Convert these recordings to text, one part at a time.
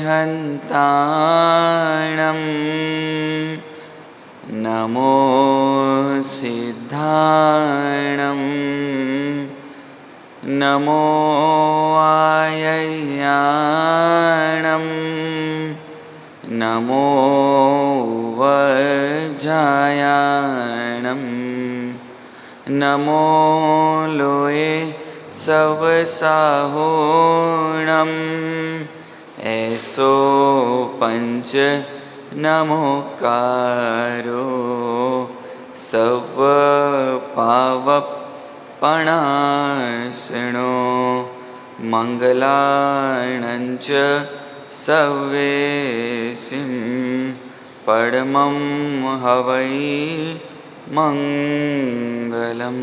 अरिहन्ताणं नमो सिद्धाणं नमो आययाणं नमो वज्रायाणं नमो लोये सवसाहोणं ऐसो पंच नमोकारो सव पावपणासनो मंगलाणंच सवेसिं परमं हवै मंगलम।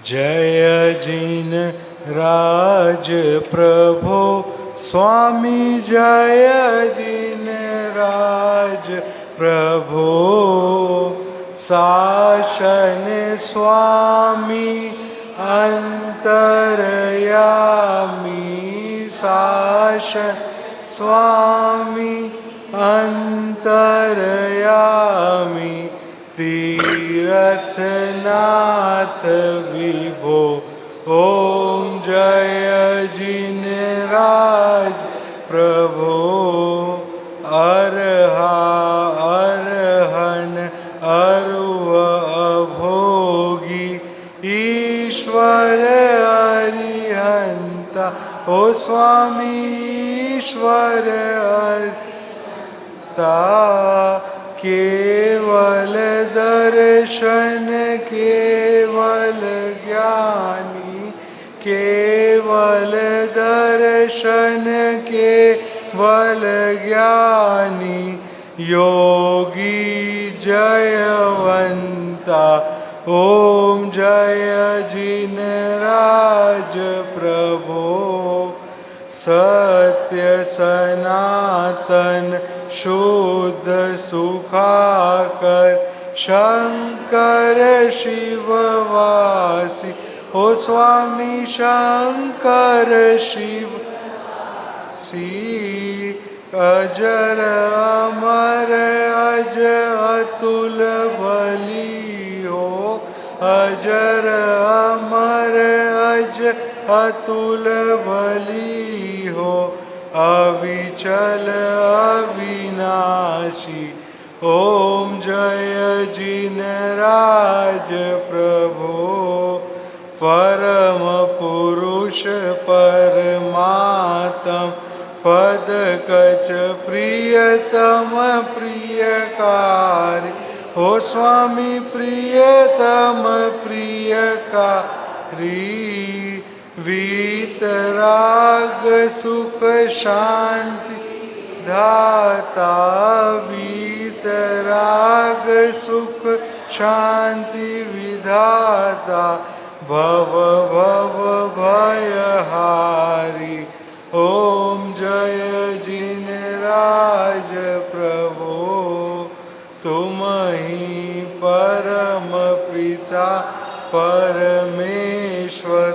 जय जिन राज प्रभो स्वामी जय जिन राज प्रभो शासन स्वामी अंतरयामी शासन स्वामी अंतरयामी तीर्थनाथ विभो ओम जय जिन राज प्रभो अरहा अरहन अरुव अभोगी ईश्वर अरिहंता ओ स्वामी ईश्वर अरिहंता केवल दर्शन केवल ज्ञानी केवल दर्शन केवल ज्ञानी योगी जयवंता ओम जय जिन राज प्रभो सत्य सनातन शुद्ध सुखाकर शंकर शिववासी ओ स्वामी शंकर शिव सी अजर अमर अज अतुल बली हो अजर अमर अज अतुल बली हो अविचल अविनाशी ओम जय जिन राज प्रभो परम पुरुष परमात्म पद कच प्रियतम प्रियकारी ओ स्वामी प्रियतम प्रियकारी वीतराग सुख शांति दाता वीतराग सुख शांति विधाता भव भव भयहारी ओम जय जिन राज प्रभो तुम ही परम पिता परमेश्वर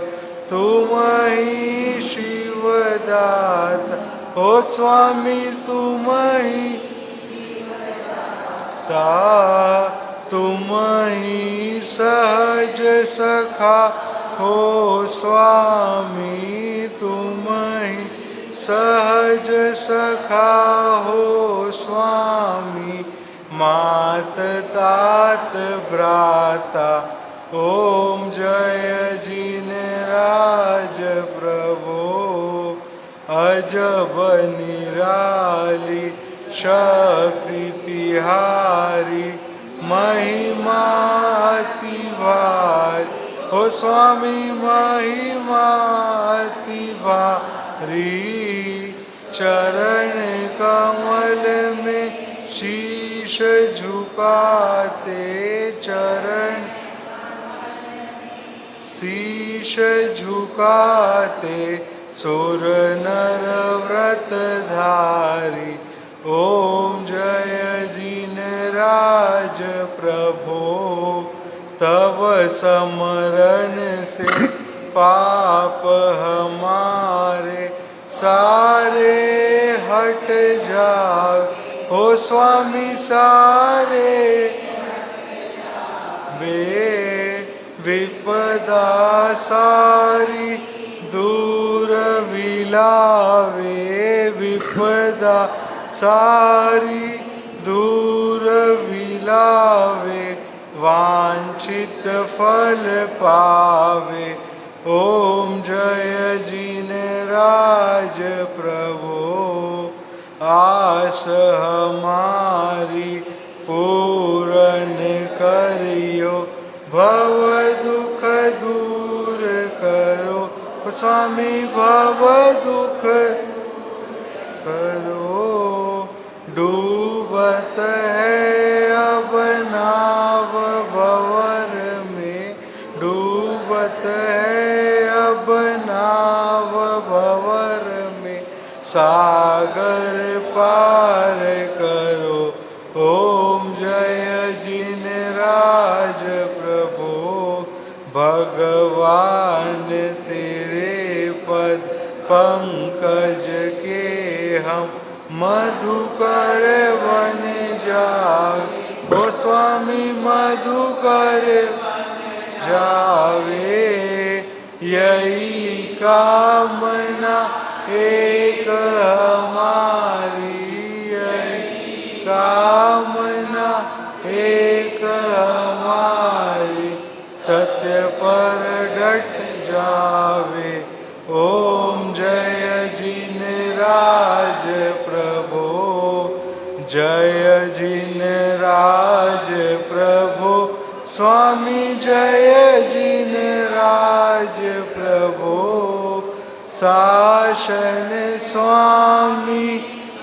तुम ही शिवदाता ओ स्वामी तुम ही ता तुम ही सहज सखा हो स्वामी तुम ही सहज सखा हो स्वामी मात तात भ्राता ओम जय जिन राज प्रभो अजब निराली शक्ति तिहारी महिमा अति भारी ओ स्वामी महिमा अति भारी चरण कमल में शीश शीश झुकाते चरण शीश झुकाते सुर नर व्रत धारी। ओम जय जिनराज प्रभो तव समरण से पाप हमारे सारे हट जाए। ओ स्वामी सारे वे विपदा सारी दूर विलावे। विपदा सारी दूर विलावे वांछित फल पावे। ओम जय जिनराज प्रभो आस हमारी पूरन करियो। भव दुख दूर करो स्वामी भव दुख करो। डूबत है अब नाव भंवर में डूबत है अब नाव भंवर में सागर पार करो। ओम जय जिनराज प्रभो भगवान तेरे पद पंकज के हम मधुकर बन जाओ। ओ स्वामी मधुकर जावे। यही कामना एक हमारी यही कामना एक हमारी सत्य पर डट जावे। ओम जय जिनराज प्रभो जय जिनराज प्रभो स्वामी जय जिनराज प्रभो। शासन स्वामी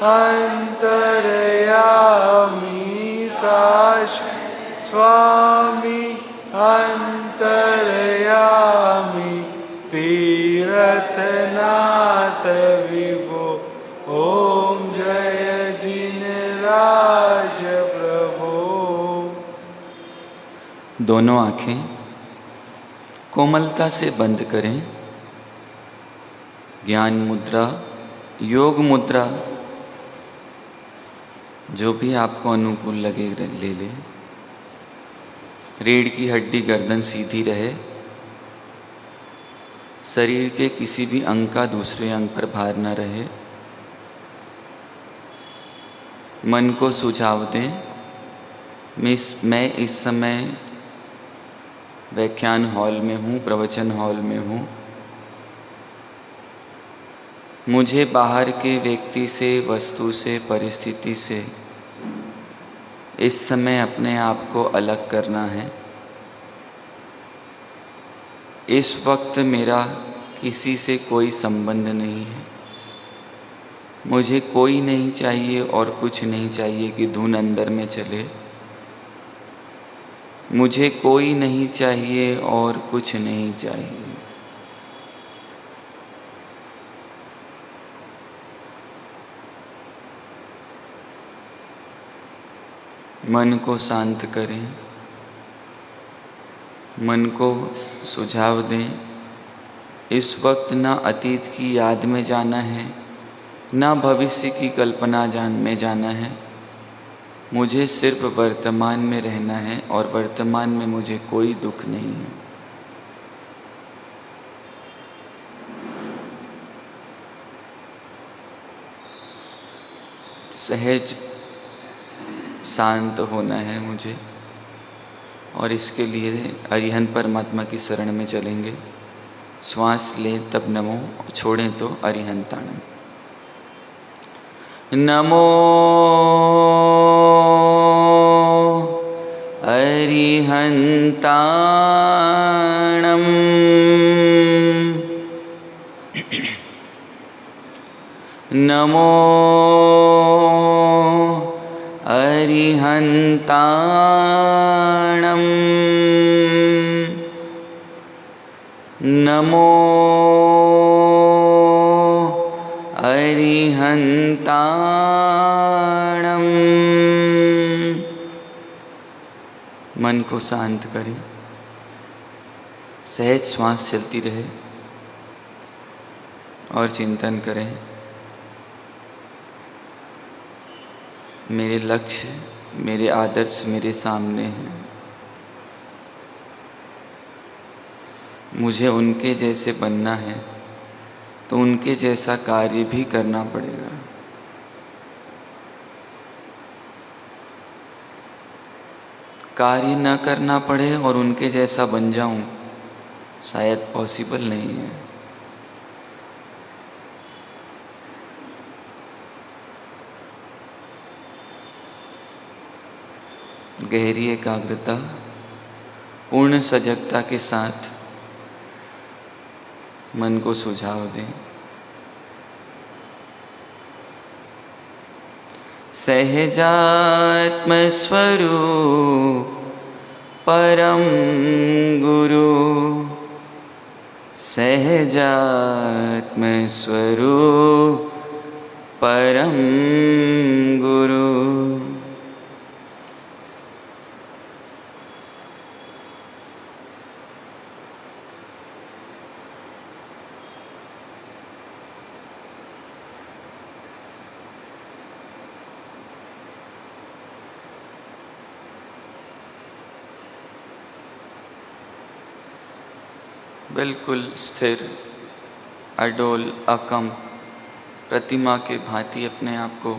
अंतर्यामी शासन स्वामी अंतर्यामी तीर्थनाथ विभो। ओम जय जिनराज प्रभो। दोनों आँखें कोमलता से बंद करें। ज्ञान मुद्रा योग मुद्रा जो भी आपको अनुकूल लगे ले लें। रीढ़ की हड्डी गर्दन सीधी रहे। शरीर के किसी भी अंग का दूसरे अंग पर भार न रहे। मन को सुझाव दें। मैं इस समय व्याख्यान हॉल में हूँ, प्रवचन हॉल में हूँ। मुझे बाहर के व्यक्ति से, वस्तु से, परिस्थिति से इस समय अपने आप को अलग करना है। इस वक्त मेरा किसी से कोई संबंध नहीं है। मुझे कोई नहीं चाहिए और कुछ नहीं चाहिए कि धुन अंदर में चले। मुझे कोई नहीं चाहिए और कुछ नहीं चाहिए। मन को शांत करें। मन को सुझाव दें। इस वक्त ना अतीत की याद में जाना है, ना भविष्य की कल्पना में जाना है। मुझे सिर्फ वर्तमान में रहना है और वर्तमान में मुझे कोई दुख नहीं है। सहज शांत होना है मुझे, और इसके लिए अरिहंत परमात्मा की शरण में चलेंगे। श्वास लें तब नमो, छोड़ें तो अरिहंताणम। नमो अरिहंताणम। नमो अरिहन्ताणं नमो अरिहन्ताणं। मन को शांत करें, सहज श्वास चलती रहे और चिंतन करें, मेरे लक्ष्य, मेरे आदर्श मेरे सामने हैं, मुझे उनके जैसे बनना है तो उनके जैसा कार्य भी करना पड़ेगा। कार्य न करना पड़े और उनके जैसा बन जाऊं, शायद पॉसिबल नहीं है। गहरी एकाग्रता, पूर्ण सजगता के साथ मन को सुझाव दें। सहजात्म स्वरूप परम गुरु, सहजात्म स्वरूप परम गुरु। बिल्कुल स्थिर, अडोल, अकंप, प्रतिमा के भांति अपने आप को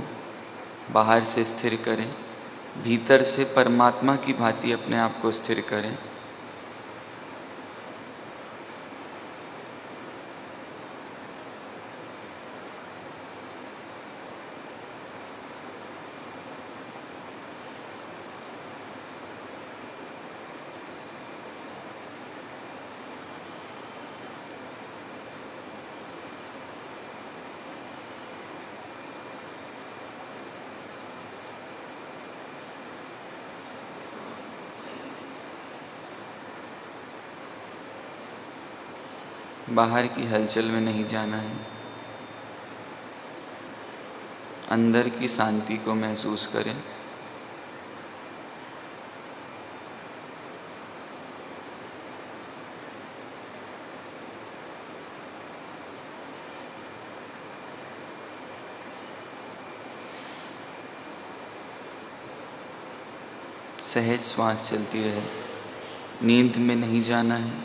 बाहर से स्थिर करें, भीतर से परमात्मा की भांति अपने आप को स्थिर करें। बाहर की हलचल में नहीं जाना है, अंदर की शांति को महसूस करें। सहज श्वास चलती रहे, नींद में नहीं जाना है।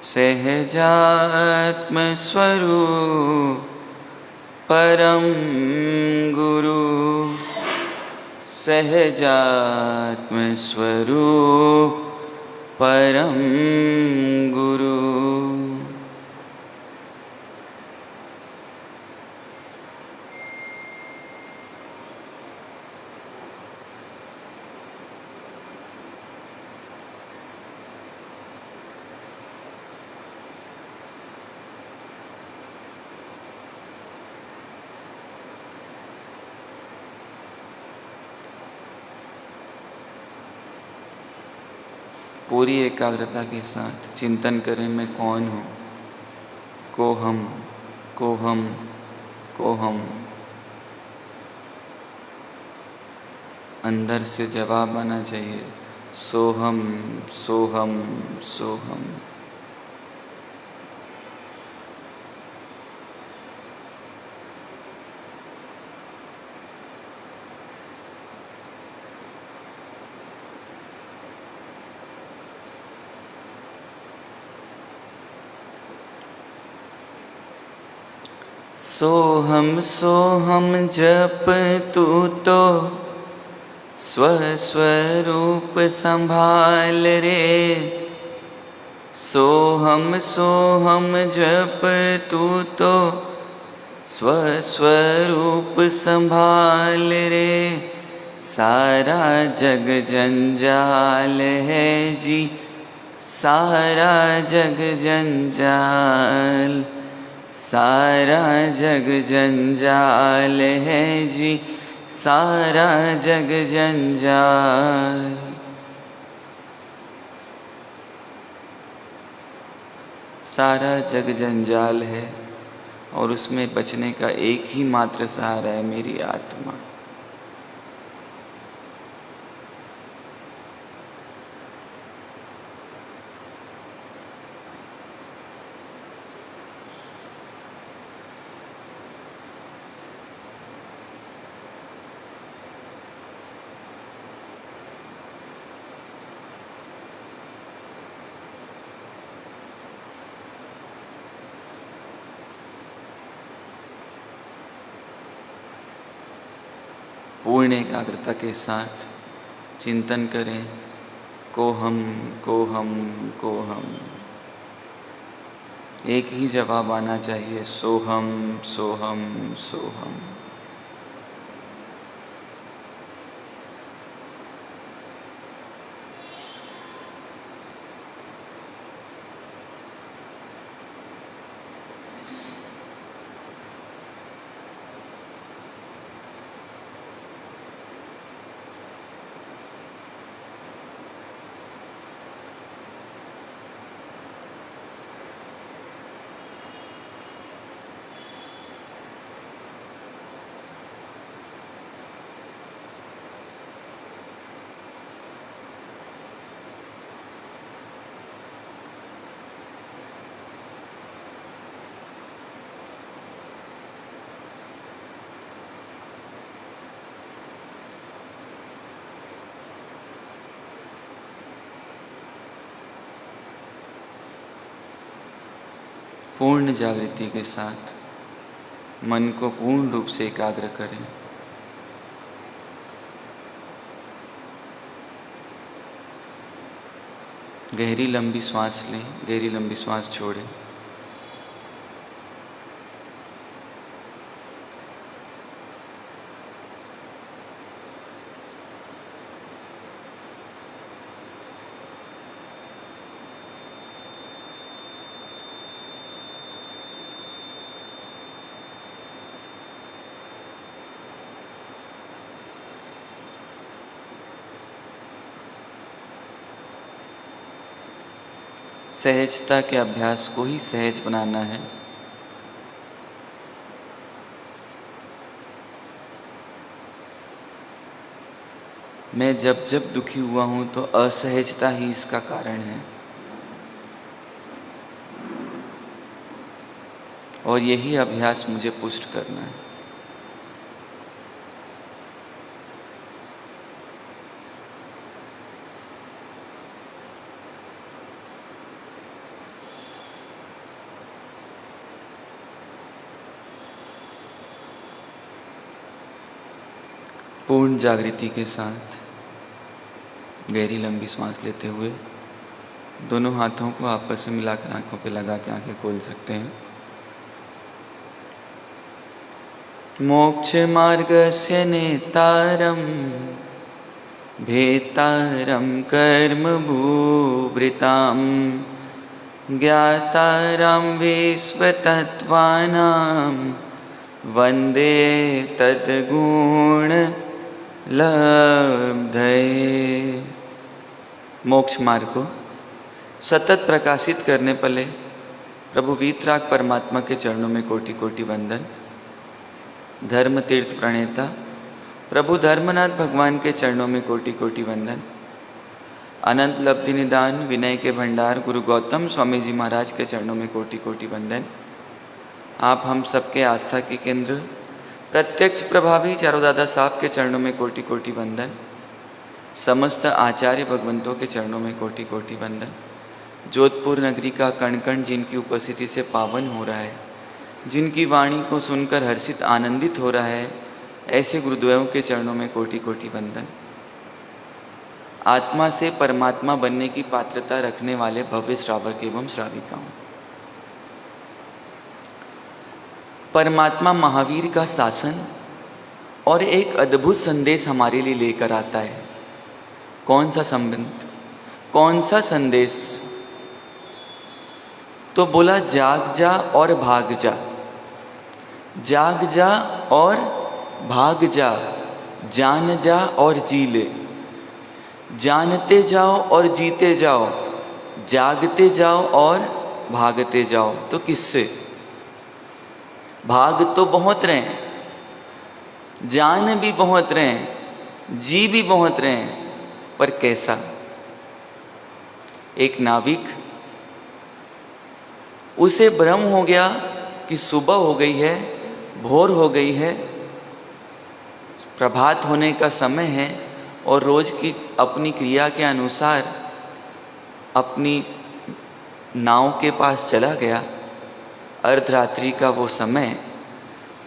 सहजात्म स्वरूप परम गुरु, सहजात्म स्वरूप परम गुरु। पूरी एकाग्रता के साथ चिंतन करें, मैं कौन हूँ। कोहम, कोहम, कोहम। अंदर से जवाब आना चाहिए, सोहम, सोहम, सोहम। सोहम सोहम जप तू तो स्वस्वरूप संभाल रे। सोहम सोहम जप तू तो स्वस्वरूप संभाल रे, सारा जग जंजाल है जी, सारा जग जंजाल, सारा जग जंजाल है जी, सारा जग जंजाल। सारा जग जंजाल है और उसमें बचने का एक ही मात्र सहारा है, मेरी आत्मा। पूर्ण एकाग्रता के साथ चिंतन करें, कोहम कोहम कोहम। एक ही जवाब आना चाहिए, सोहम सोहम सोहम। पूर्ण जागृति के साथ मन को पूर्ण रूप से एकाग्र करें। गहरी लंबी सांस लें, गहरी लंबी सांस छोड़ें। सहजता के अभ्यास को ही सहज बनाना है। मैं जब जब दुखी हुआ हूं तो असहजता ही इसका कारण है, और यही अभ्यास मुझे पुष्ट करना है। पूर्ण जागृति के साथ गहरी लंबी सांस लेते हुए दोनों हाथों को आपस में मिलाकर आंखों पे लगा के आंखें खोल सकते हैं। मोक्ष मार्गस्य नेतारं भेतारं कर्म भूभृतां ज्ञातारं विश्वतत्त्वानां वन्दे तद्गुण लब्धये। मोक्ष मार्ग को सतत प्रकाशित करने पले प्रभु वीतराग परमात्मा के चरणों में कोटि कोटि वंदन। धर्म तीर्थ प्रणेता प्रभु धर्मनाथ भगवान के चरणों में कोटि कोटि वंदन। अनंत लब्धि निदान विनय के भंडार गुरु गौतम स्वामी जी महाराज के चरणों में कोटि कोटि वंदन। आप हम सबके आस्था के केंद्र प्रत्यक्ष प्रभावी चारों दादा साहब के चरणों में कोटि कोटि वंदन। समस्त आचार्य भगवंतों के चरणों में कोटि कोटि वंदन। जोधपुर नगरी का कण कण जिनकी उपस्थिति से पावन हो रहा है, जिनकी वाणी को सुनकर हर्षित आनंदित हो रहा है, ऐसे गुरुदेवों के चरणों में कोटि कोटि वंदन। आत्मा से परमात्मा बनने की पात्रता रखने वाले भव्य श्रावक एवं श्राविकाओं, परमात्मा महावीर का शासन और एक अद्भुत संदेश हमारे लिए लेकर आता है। कौन सा संबंध, कौन सा संदेश? तो बोला जाग जा और भाग जा, जाग जा और भाग जा, जान जा और जी ले, जानते जाओ और जीते जाओ, जागते जाओ और भागते जाओ। तो किससे? भाग तो बहुत रहे हैं, जान भी बहुत रहे हैं, जी भी बहुत रहे हैं, पर कैसा? एक नाविक, उसे भ्रम हो गया कि सुबह हो गई है, भोर हो गई है, प्रभात होने का समय है, और रोज की अपनी क्रिया के अनुसार अपनी नाव के पास चला गया। अर्धरात्रि का वो समय,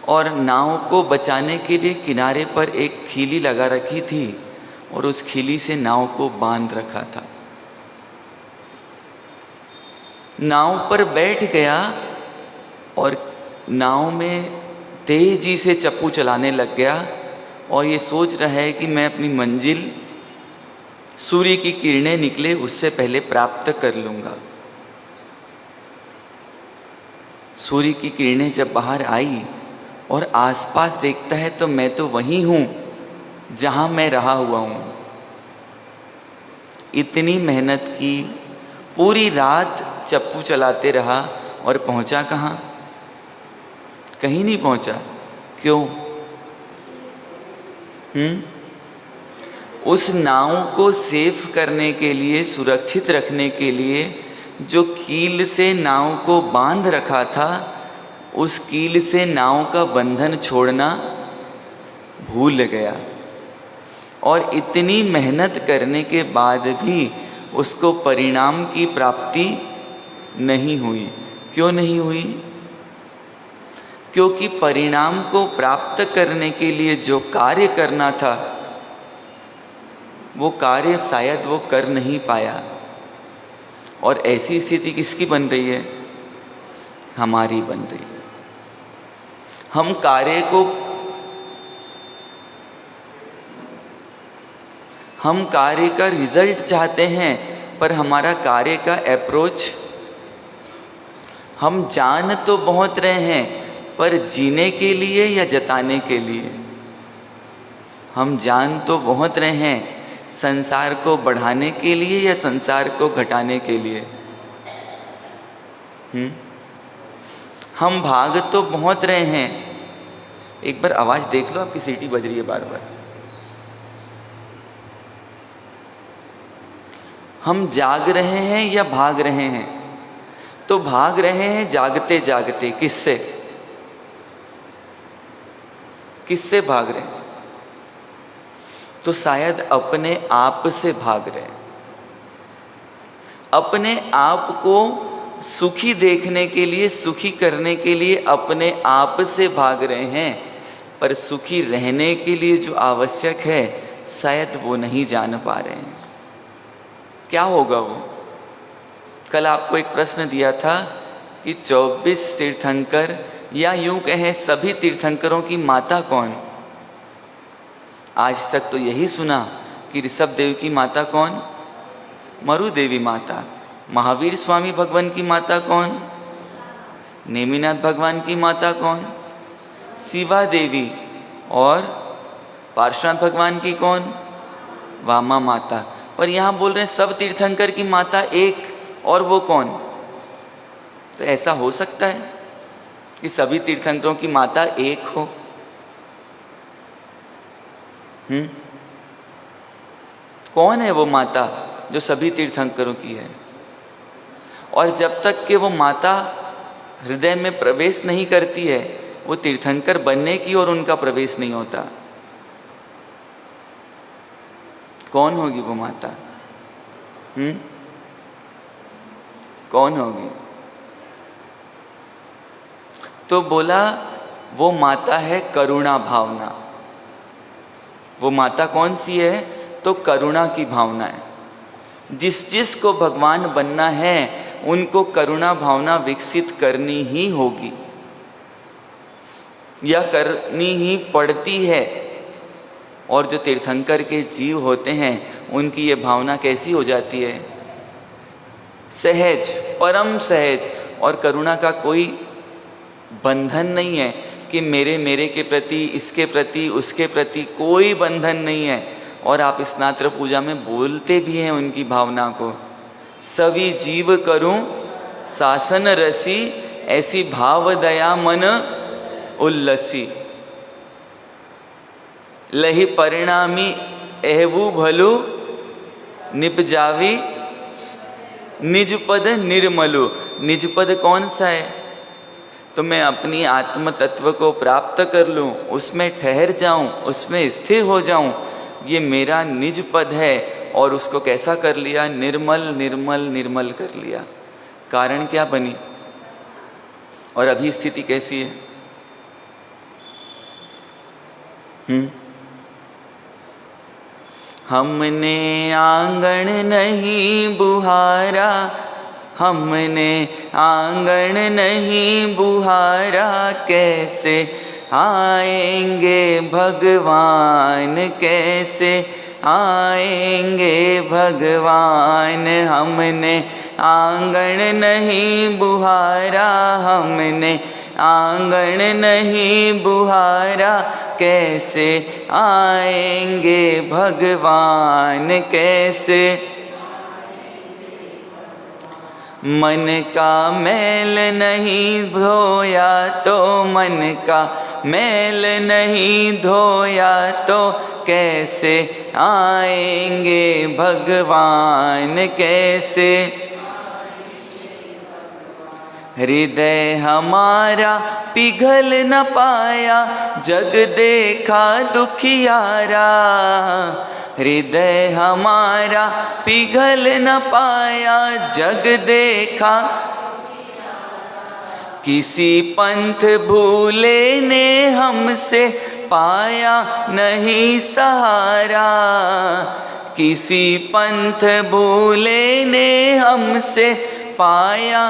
और नाव को बचाने के लिए किनारे पर एक खीली लगा रखी थी और उस खीली से नाव को बांध रखा था। नाव पर बैठ गया और नाव में तेजी से चप्पू चलाने लग गया और ये सोच रहा है कि मैं अपनी मंजिल सूर्य की किरणें निकले उससे पहले प्राप्त कर लूँगा। सूर्य की किरणें जब बाहर आई और आसपास देखता है तो मैं तो वहीं हूँ जहाँ मैं रहा हुआ हूँ। इतनी मेहनत की, पूरी रात चप्पू चलाते रहा और पहुँचा कहाँ? कहीं नहीं पहुँचा। क्यों? उस नाव को सेफ करने के लिए, सुरक्षित रखने के लिए जो कील से नाव को बांध रखा था, उस कील से नाव का बंधन छोड़ना भूल गया। और इतनी मेहनत करने के बाद भी उसको परिणाम की प्राप्ति नहीं हुई। क्यों नहीं हुई? क्योंकि परिणाम को प्राप्त करने के लिए जो कार्य करना था वो कार्य शायद वो कर नहीं पाया। और ऐसी स्थिति किसकी बन रही है? हमारी बन रही है। हम कार्य का रिजल्ट चाहते हैं, पर हमारा कार्य का अप्रोच, हम जान तो बहुत रहे हैं, पर जीने के लिए या जताने के लिए? हम जान तो बहुत रहे हैं संसार को बढ़ाने के लिए या संसार को घटाने के लिए? हम भाग तो बहुत रहे हैं। एक बार आवाज़ देख लो, आपकी सीटी बज रही है बार बार। हम जाग रहे हैं या भाग रहे हैं? तो भाग रहे हैं जागते जागते। किससे? किससे भाग रहे हैं? तो शायद अपने आप से भाग रहे हैं। अपने आप को सुखी देखने के लिए, सुखी करने के लिए अपने आप से भाग रहे हैं, पर सुखी रहने के लिए जो आवश्यक है शायद वो नहीं जान पा रहे हैं। क्या होगा वो? कल आपको एक प्रश्न दिया था कि 24 तीर्थंकर, या यूं कहें सभी तीर्थंकरों की माता कौन? आज तक तो यही सुना कि ऋषभ देव की माता कौन? मरु देवी माता। महावीर स्वामी भगवान की माता कौन? नेमिनाथ भगवान की माता कौन? शिवा देवी। और पार्श्वनाथ भगवान की कौन? वामा माता। पर यहाँ बोल रहे हैं सब तीर्थंकर की माता एक, और वो कौन? तो ऐसा हो सकता है कि सभी तीर्थंकरों की माता एक हो? कौन है वो माता जो सभी तीर्थंकरों की है? और जब तक कि वो माता हृदय में प्रवेश नहीं करती है, वो तीर्थंकर बनने की और उनका प्रवेश नहीं होता। कौन होगी वो माता? कौन होगी? तो बोला वो माता है करुणा भावना। वो माता कौन सी है? तो करुणा की भावना है। जिस को भगवान बनना है उनको करुणा भावना विकसित करनी ही होगी। यह करनी ही पड़ती है। और जो तीर्थंकर के जीव होते हैं उनकी ये भावना कैसी हो जाती है? सहज, परम सहज। और करुणा का कोई बंधन नहीं है कि मेरे के प्रति, इसके प्रति, उसके प्रति कोई बंधन नहीं है। और आप स्नात्र पूजा में बोलते भी हैं उनकी भावना को, सभी जीव करूं शासन रसी, ऐसी भाव दया मन उल्लसी। लही परिणामी एहवू भलु, निपजावी निज पद निर्मलु। निज पद कौन सा है? तो मैं अपनी आत्म तत्व को प्राप्त कर लूं, उसमें ठहर जाऊं, उसमें स्थिर हो जाऊं, ये मेरा निज पद है। और उसको कैसा कर लिया? निर्मल निर्मल निर्मल कर लिया। कारण क्या बनी? और अभी स्थिति कैसी है? हमने आंगन नहीं बुहारा, हमने आंगन नहीं बुहारा, कैसे आएंगे भगवान, कैसे आएंगे भगवान। हमने आंगन नहीं बुहारा, हमने आंगन नहीं बुहारा, कैसे आएंगे भगवान, कैसे। मन का मैल नहीं धोया तो, मन का मैल नहीं धोया तो, कैसे आएंगे भगवान, कैसे। हृदय हमारा पिघल न पाया, जग देखा दुखियारा। हृदय हमारा पिघल न पाया, जग देखा। किसी पंथ भूले ने हमसे पाया नहीं सहारा, किसी पंथ भूले ने हमसे पाया।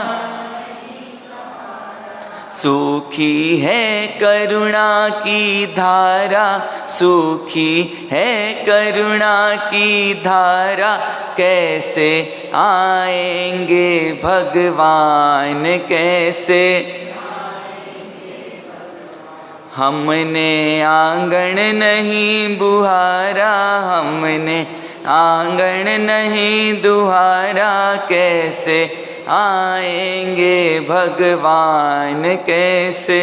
सूखी है करुणा की धारा, सूखी है करुणा की धारा, कैसे आएंगे भगवान, कैसे। हमने आंगन नहीं बुहारा, हमने आंगन नहीं दुहारा, कैसे आएंगे भगवान, कैसे।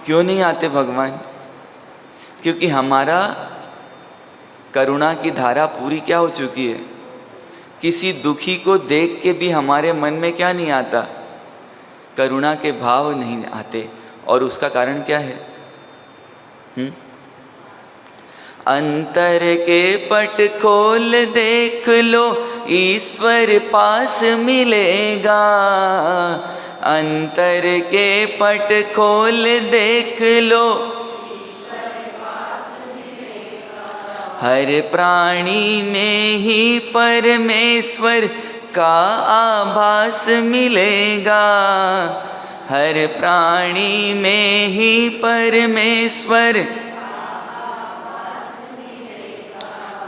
क्यों नहीं आते भगवान? क्योंकि हमारा करुणा की धारा पूरी क्या हो चुकी है। किसी दुखी को देख के भी हमारे मन में क्या नहीं आता? करुणा के भाव नहीं आते। और उसका कारण क्या है? अंतर के पट खोल देख लो, ईश्वर पास मिलेगा। अंतर के पट खोल देख लो, हर प्राणी में ही परमेश्वर का आभास मिलेगा। हर प्राणी में ही परमेश्वर,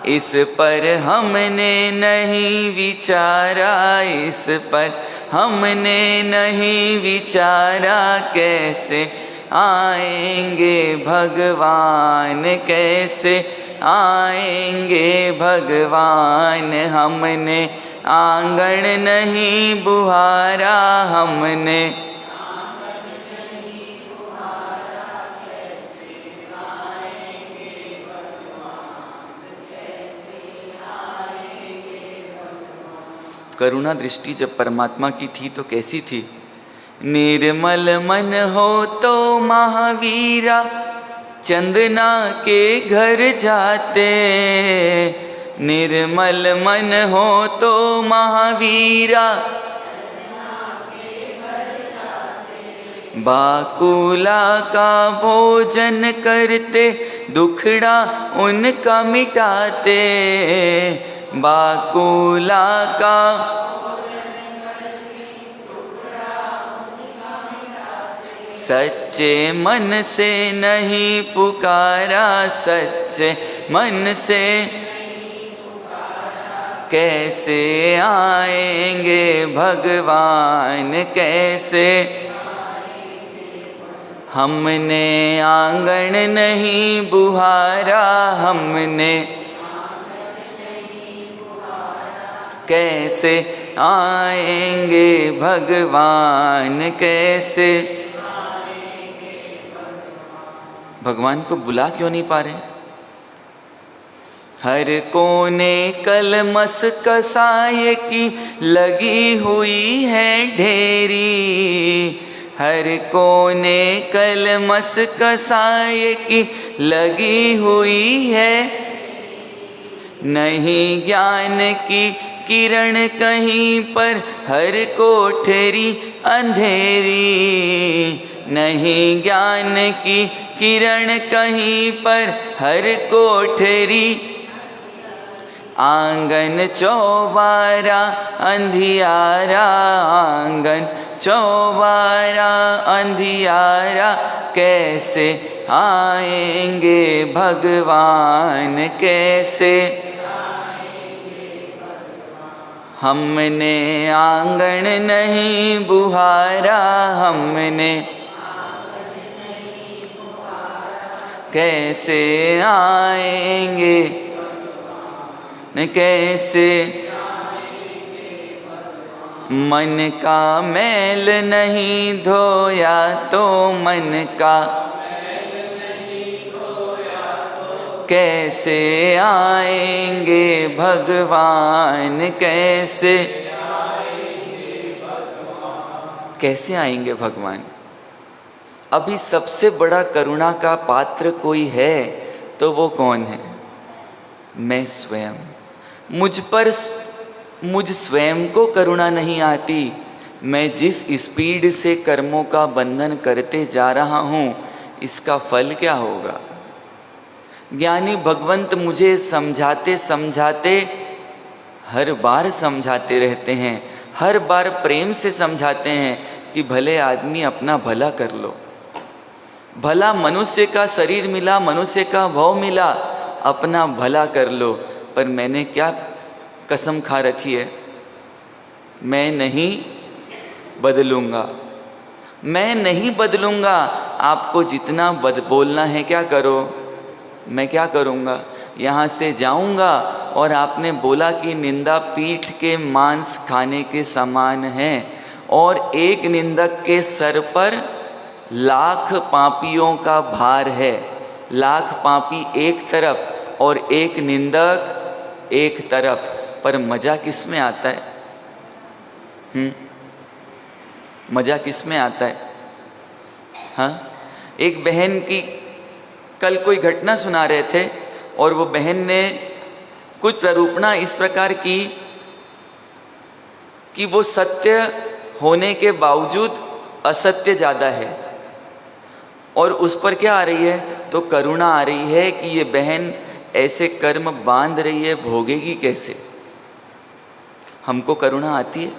इस पर हमने नहीं विचारा, इस पर हमने नहीं विचारा, कैसे आएंगे भगवान, कैसे आएंगे भगवान। हमने आंगन नहीं बुहारा, हमने करुणा दृष्टि जब परमात्मा की थी तो कैसी थी? निर्मल मन हो तो महावीरा, चंदना के घर जाते। निर्मल मन हो तो महावीरा, बाकुला का भोजन करते, दुखड़ा उनका मिटाते। बाकुला का सच्चे मन से नहीं पुकारा, सच्चे मन से कैसे आएंगे भगवान, कैसे। हमने आंगन नहीं बुहारा, हमने कैसे आएंगे भगवान, कैसे। भगवान को बुला क्यों नहीं पा रहे? हर कोने कलमस कसाये की लगी हुई है ढेरी, हर कोने कलमस कसाये की लगी हुई है। नहीं ज्ञान की किरण कहीं पर, हर कोठरी अंधेरी, नहीं ज्ञान की किरण कहीं पर, हर कोठरी। आंगन चौबारा अंधियारा, आंगन चौबारा अंधियारा, कैसे आएंगे भगवान, कैसे। हमने आंगन नहीं बुहारा, हमने कैसे आएंगे, कैसे। मन का मैल नहीं धोया तो, मन का कैसे आएंगे भगवान, कैसे। कैसे आएंगे भगवान? अभी सबसे बड़ा करुणा का पात्र कोई है तो वो कौन है? मैं स्वयं। मुझ स्वयं को करुणा नहीं आती। मैं जिस स्पीड से कर्मों का बंधन करते जा रहा हूँ, इसका फल क्या होगा? ज्ञानी भगवंत मुझे समझाते समझाते हर बार समझाते रहते हैं, हर बार प्रेम से समझाते हैं कि भले आदमी अपना भला कर लो। भला मनुष्य का शरीर मिला, मनुष्य का भव मिला, अपना भला कर लो। पर मैंने क्या कसम खा रखी है? मैं नहीं बदलूंगा, मैं नहीं बदलूंगा। आपको जितना बोलना है क्या करो, मैं क्या करूंगा? यहाँ से जाऊंगा और आपने बोला कि निंदा पीठ के मांस खाने के समान है, और एक निंदक के सर पर लाख पापियों का भार है। लाख पापी एक तरफ और एक निंदक एक तरफ, पर मजा किस में आता है? मजा किस में आता है? हाँ, एक बहन की कल कोई घटना सुना रहे थे और वो बहन ने कुछ प्ररूपणा इस प्रकार की कि वो सत्य होने के बावजूद असत्य ज़्यादा है, और उस पर क्या आ रही है? तो करुणा आ रही है कि ये बहन ऐसे कर्म बांध रही है, भोगेगी कैसे? हमको करुणा आती है?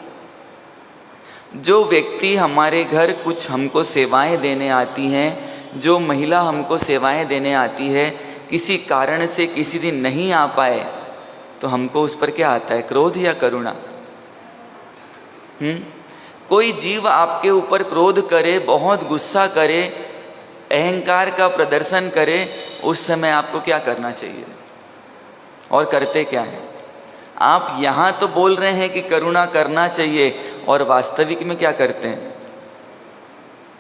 जो व्यक्ति हमारे घर कुछ हमको सेवाएं देने आती हैं, जो महिला हमको सेवाएं देने आती है, किसी कारण से किसी दिन नहीं आ पाए, तो हमको उस पर क्या आता है? क्रोध या करुणा? कोई जीव आपके ऊपर क्रोध करे, बहुत गुस्सा करे, अहंकार का प्रदर्शन करे, उस समय आपको क्या करना चाहिए? और करते क्या है? आप यहाँ तो बोल रहे हैं कि करुणा करना चाहिए, और वास्तविक में क्या करते हैं?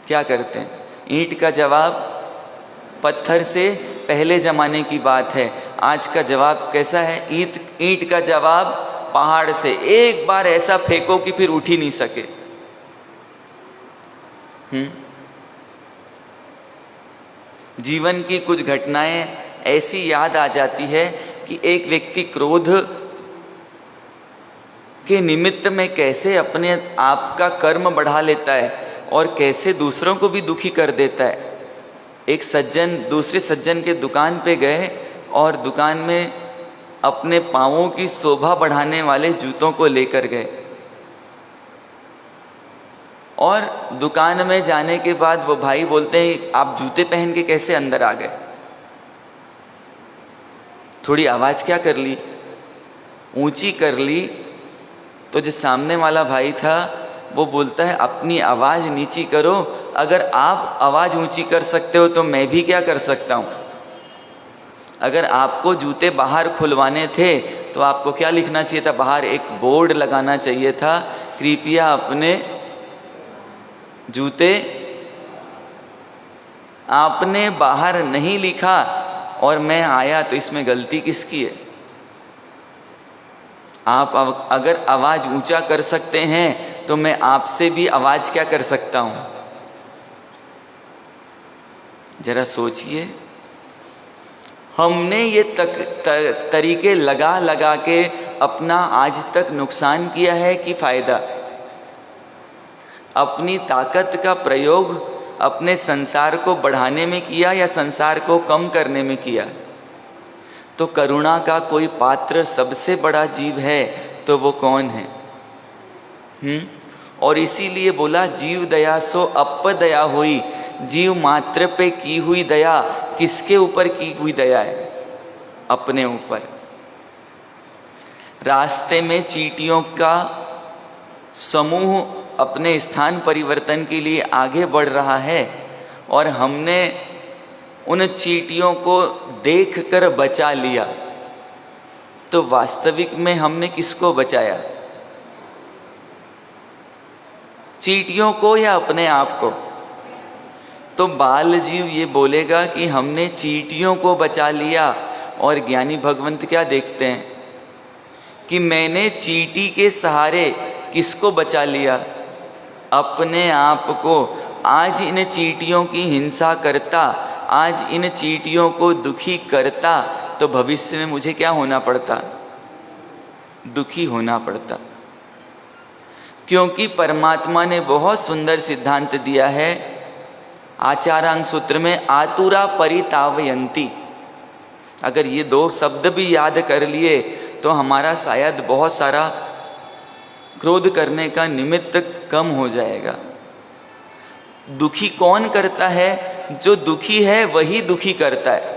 क्या करते हैं? ईंट का जवाब पत्थर से पहले ज़माने की बात है। आज का जवाब कैसा है? ईंट का जवाब पहाड़ से एक बार ऐसा फेंको कि फिर उठ ही नहीं सके। जीवन की कुछ घटनाएं ऐसी याद आ जाती है कि एक व्यक्ति क्रोध के निमित्त में कैसे अपने आप का कर्म बढ़ा लेता है और कैसे दूसरों को भी दुखी कर देता है। एक सज्जन दूसरे सज्जन के दुकान पे गए और दुकान में अपने पाँवों की शोभा बढ़ाने वाले जूतों को लेकर गए। और दुकान में जाने के बाद वो भाई बोलते हैं आप जूते पहन के कैसे अंदर आ गए? थोड़ी आवाज़ क्या कर ली, ऊंची कर ली, तो जो सामने वाला भाई था वो बोलता है अपनी आवाज़ नीची करो, अगर आप आवाज़ ऊंची कर सकते हो तो मैं भी क्या कर सकता हूँ। अगर आपको जूते बाहर खुलवाने थे तो आपको क्या लिखना चाहिए था, बाहर एक बोर्ड लगाना चाहिए था, कृपया अपने जूते। आपने बाहर नहीं लिखा और मैं आया, तो इसमें गलती किसकी है? आप अगर आवाज़ ऊंचा कर सकते हैं तो मैं आपसे भी आवाज़ क्या कर सकता हूँ? जरा सोचिए, हमने ये तरीके लगा लगा के अपना आज तक नुकसान किया है कि फ़ायदा? अपनी ताकत का प्रयोग अपने संसार को बढ़ाने में किया या संसार को कम करने में किया? तो करुणा का कोई पात्र सबसे बड़ा जीव है तो वो कौन है? और इसीलिए बोला जीव दया सो अप दया हुई। जीव मात्र पे की हुई दया किसके ऊपर की हुई दया है? अपने ऊपर। रास्ते में चींटियों का समूह अपने स्थान परिवर्तन के लिए आगे बढ़ रहा है और हमने उन चींटियों को देखकर बचा लिया, तो वास्तविक में हमने किसको बचाया? चींटियों को या अपने आप को? तो बाल जीव ये बोलेगा कि हमने चींटियों को बचा लिया, और ज्ञानी भगवंत क्या देखते हैं कि मैंने चींटी के सहारे किसको बचा लिया? अपने आप को। आज इन चींटियों की हिंसा करता, आज इन चींटियों को दुखी करता, तो भविष्य में मुझे क्या होना पड़ता? दुखी होना पड़ता। क्योंकि परमात्मा ने बहुत सुंदर सिद्धांत दिया है आचारांग सूत्र में, आतुरा परितावयंती। अगर ये दो शब्द भी याद कर लिए तो हमारा शायद बहुत सारा क्रोध करने का निमित्त कम हो जाएगा। दुखी कौन करता है? जो दुखी है वही दुखी करता है।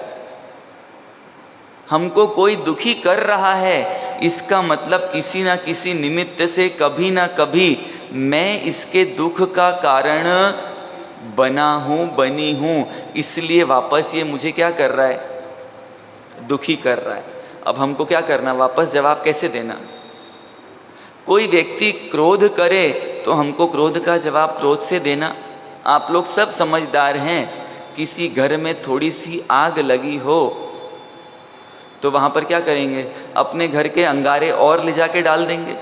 हमको कोई दुखी कर रहा है, इसका मतलब किसी ना किसी निमित्त से कभी ना कभी मैं इसके दुख का कारण बना हूँ, बनी हूँ, इसलिए वापस ये मुझे क्या कर रहा है? दुखी कर रहा है। अब हमको क्या करना? वापस जवाब कैसे देना? कोई व्यक्ति क्रोध करे तो हमको क्रोध का जवाब क्रोध से देना। आप लोग सब समझदार हैं, किसी घर में थोड़ी सी आग लगी हो तो वहाँ पर क्या करेंगे? अपने घर के अंगारे और ले जाके डाल देंगे।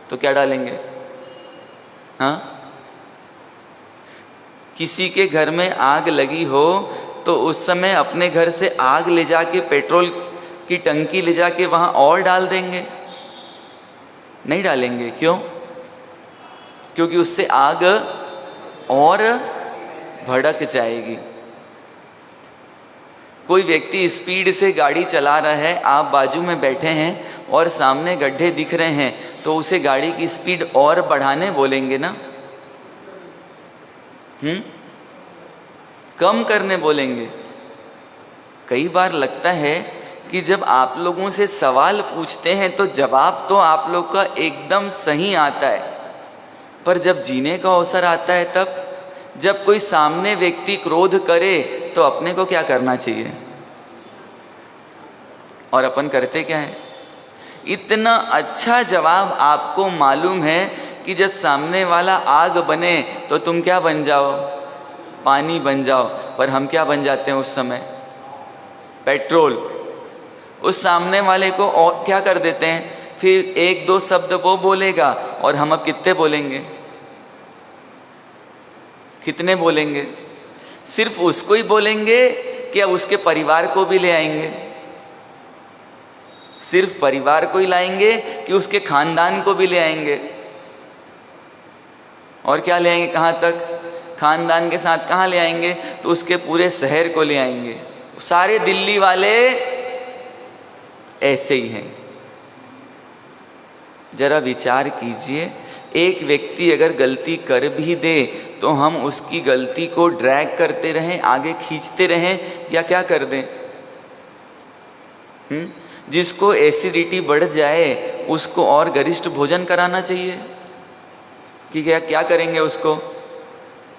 तो क्या डालेंगे? हाँ, किसी के घर में आग लगी हो तो उस समय अपने घर से आग ले जाके, पेट्रोल की टंकी ले जाके वहाँ और डाल देंगे? नहीं डालेंगे। क्यों? क्योंकि उससे आग और भड़क जाएगी। कोई व्यक्ति स्पीड से गाड़ी चला रहा है, आप बाजू में बैठे हैं और सामने गड्ढे दिख रहे हैं, तो उसे गाड़ी की स्पीड और बढ़ाने बोलेंगे ना? कम करने बोलेंगे। कई बार लगता है कि जब आप लोगों से सवाल पूछते हैं तो जवाब तो आप लोग का एकदम सही आता है, पर जब जीने का अवसर आता है, तब जब कोई सामने व्यक्ति क्रोध करे तो अपने को क्या करना चाहिए? और अपन करते क्या है? इतना अच्छा जवाब आपको मालूम है कि जब सामने वाला आग बने तो तुम क्या बन जाओ? पानी बन जाओ। पर हम क्या बन जाते हैं उस समय? पेट्रोल। उस सामने वाले को और क्या कर देते हैं? फिर एक दो शब्द वो बोलेगा और हम अब कितने बोलेंगे? कितने बोलेंगे? सिर्फ उसको ही बोलेंगे कि अब उसके परिवार को भी ले आएंगे? सिर्फ परिवार को ही लाएंगे कि उसके खानदान को भी ले आएंगे? और क्या ले आएंगे? कहाँ तक? खानदान के साथ कहाँ ले आएंगे? तो उसके पूरे शहर को ले आएंगे। सारे दिल्ली वाले ऐसे ही हैं। जरा विचार कीजिए, एक व्यक्ति अगर गलती कर भी दे तो हम उसकी गलती को ड्रैग करते रहें, आगे खींचते रहें, या क्या कर दें? जिसको एसिडिटी बढ़ जाए उसको और गरिष्ठ भोजन कराना चाहिए कि क्या करेंगे उसको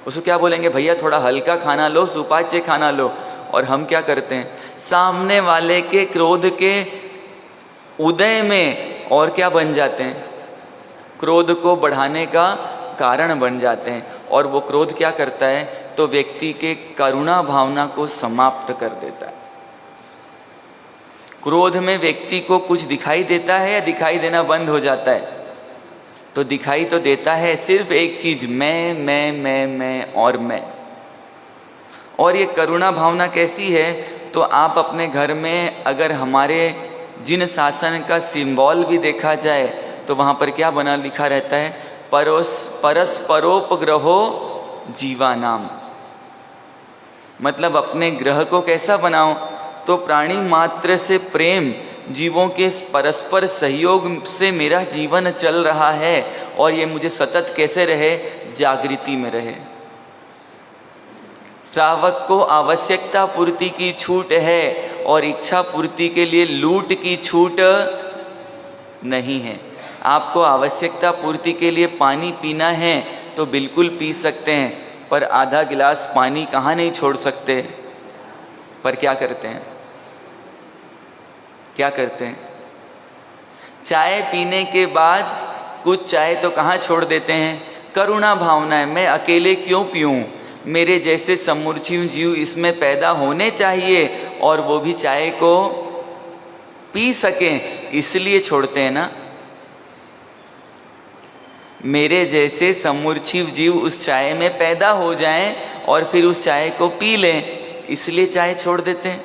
क्या बोलेंगे? भैया थोड़ा हल्का खाना लो, सुपाच्य खाना लो। और हम क्या करते हैं? सामने वाले के क्रोध के उदय में और क्या बन जाते हैं? क्रोध को बढ़ाने का कारण बन जाते हैं। और वो क्रोध क्या करता है? तो व्यक्ति के करुणा भावना को समाप्त कर देता है। क्रोध में व्यक्ति को कुछ दिखाई देता है या दिखाई देना बंद हो जाता है? तो दिखाई तो देता है सिर्फ एक चीज, मैं और मैं। और ये करुणा भावना कैसी है? तो आप अपने घर में अगर हमारे जिन शासन का सिंबल भी देखा जाए तो वहाँ पर क्या बना लिखा रहता है? परस्परोपग्रहो जीवानाम। मतलब अपने ग्रह को कैसा बनाओ? तो प्राणी मात्र से प्रेम, जीवों के परस्पर सहयोग से मेरा जीवन चल रहा है और ये मुझे सतत कैसे रहे? जागृति में रहे। श्रावक को आवश्यकता पूर्ति की छूट है और इच्छा पूर्ति के लिए लूट की छूट नहीं है। आपको आवश्यकता पूर्ति के लिए पानी पीना है तो बिल्कुल पी सकते हैं, पर आधा गिलास पानी कहाँ नहीं छोड़ सकते। पर क्या करते हैं? क्या करते हैं? चाय पीने के बाद कुछ चाय तो कहाँ छोड़ देते हैं? करुणा भावना है, मैं अकेले क्यों पीऊँ, मेरे जैसे समूर्छित जीव इसमें पैदा होने चाहिए और वो भी चाय को पी सकें, इसलिए छोड़ते हैं ना। मेरे जैसे समूर्छित जीव उस चाय में पैदा हो जाएं और फिर उस चाय को पी लें, इसलिए चाय छोड़ देते हैं।